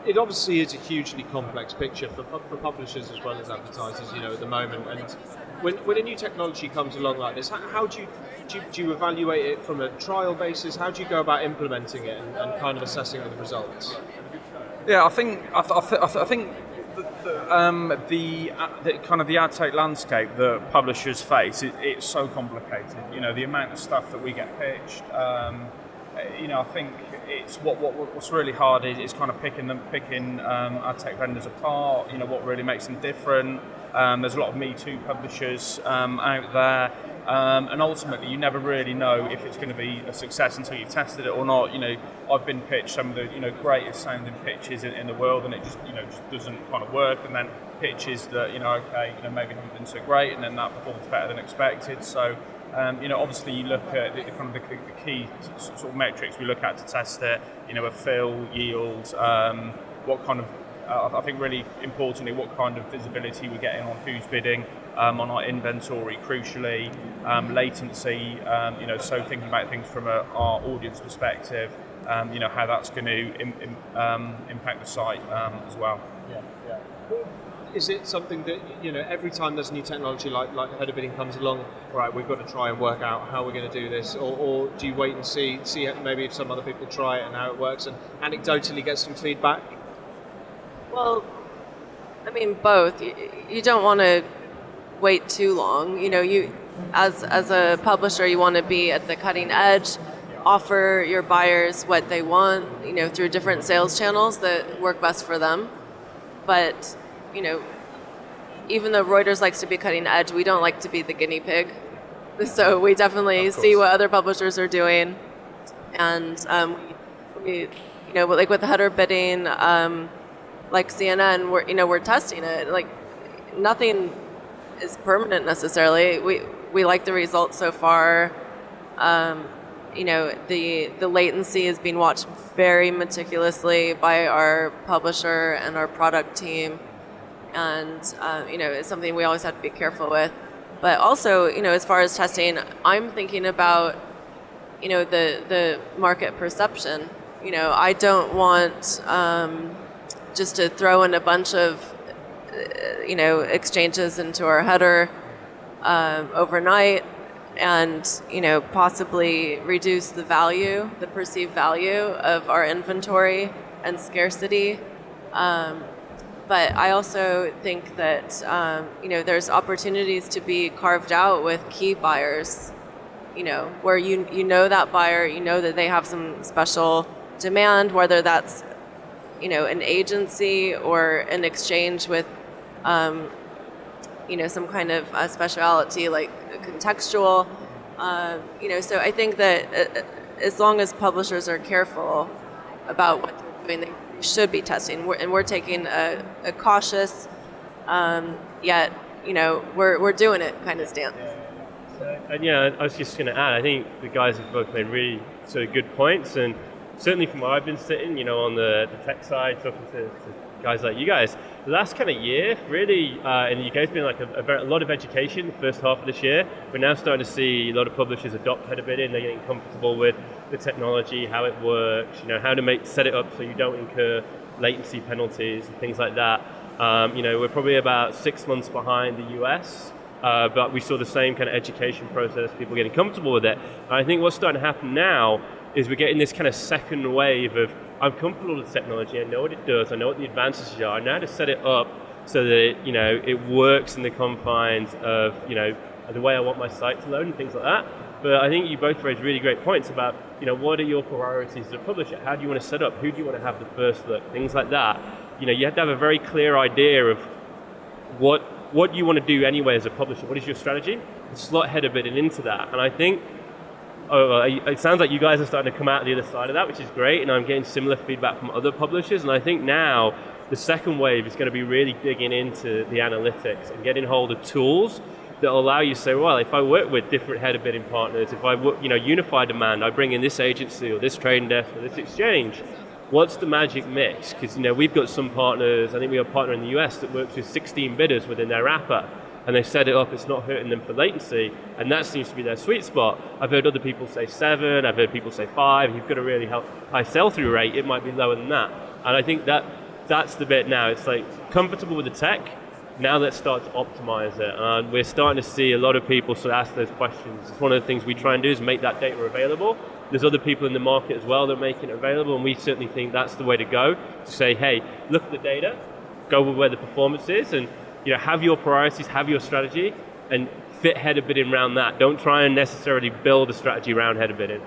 It obviously is a hugely complex picture for publishers as well as advertisers, at the moment. And when a new technology comes along like this, how do you evaluate it from a trial basis? How do you go about implementing it and kind of assessing the results? Yeah, I think the kind of the ad tech landscape that publishers face, it's so complicated. The amount of stuff that we get pitched. I think it's what's really hard is kind of picking ad tech vendors apart. What really makes them different. There's a lot of Me Too publishers out there. And ultimately, you never really know if it's going to be a success until you've tested it or not. I've been pitched some of the greatest sounding pitches in the world, and it just doesn't kind of work. And then pitches that maybe haven't been so great, and then that performs better than expected. So obviously you look at the key sort of metrics we look at to test it. A fill, yield, what kind of I think really importantly, what kind of visibility we're getting on who's bidding on our inventory, crucially, latency, so thinking about things from our audience perspective, how that's going to impact the site as well. Yeah. Is it something that, every time there's new technology like header bidding comes along, right, we've got to try and work out how we're going to do this, or do you wait and see maybe if some other people try it and how it works and anecdotally get some feedback? Well, I mean, both. You don't want to wait too long. You as a publisher, you want to be at the cutting edge, offer your buyers what they want, through different sales channels that work best for them. But, even though Reuters likes to be cutting edge, we don't like to be the guinea pig. So we definitely see what other publishers are doing. And, like with the header bidding, like CNN, we're testing it. Like, nothing is permanent necessarily. We like the results so far. The latency is being watched very meticulously by our publisher and our product team, and it's something we always have to be careful with. But also, as far as testing, I'm thinking about the market perception. I don't want just to throw in a bunch of exchanges into our header overnight and possibly reduce the perceived value of our inventory and scarcity. But I also think that there's opportunities to be carved out with key buyers, where that buyer, that they have some special demand, whether that's an agency or an exchange with some kind of speciality like contextual. So I think that as long as publishers are careful about what they're doing, they should be testing. We're taking a cautious, yet we're doing it kind of stance. And I was just going to add, I think the guys have both made really sort of good points, and certainly from where I've been sitting, on the tech side, talking to guys like you guys, the last kind of year, really, in the UK, has been like a lot of education the first half of this year. We're now starting to see a lot of publishers adopt header bidding. They're getting comfortable with the technology, how it works, how to set it up so you don't incur latency penalties and things like that. We're probably about 6 months behind the US, but we saw the same kind of education process, people getting comfortable with it. And I think what's starting to happen now is we're getting this kind of second wave of, I'm comfortable with the technology, I know what it does, I know what the advantages are, I know how to set it up so that it works in the confines of the way I want my site to load and things like that. But I think you both raised really great points about what are your priorities as a publisher, how do you want to set up, who do you want to have the first look, things like that. You have to have a very clear idea of what you want to do anyway as a publisher, what is your strategy, and slot header bidding into that. And I think it sounds like you guys are starting to come out the other side of that, which is great, and I'm getting similar feedback from other publishers. And I think now the second wave is going to be really digging into the analytics and getting hold of tools that will allow you to say, well, if I work with different header bidding partners, if I work, unify demand, I bring in this agency or this trading desk or this exchange, what's the magic mix? Because we've got some partners, I think we have a partner in the US that works with 16 bidders within their wrapper, and they set it up, it's not hurting them for latency, and that seems to be their sweet spot. I've heard other people say 7, I've heard people say 5, you've got a really high sell-through rate, it might be lower than that. And I think that's the bit now. It's like comfortable with the tech. Now let's start to optimize it. And we're starting to see a lot of people sort of ask those questions. It's one of the things we try and do is make that data available. There's other people in the market as well that are making it available, and we certainly think that's the way to go. To say, hey, look at the data, go with where the performance is, and have your priorities, have your strategy, and fit header bidding around that. Don't try and necessarily build a strategy around header bidding.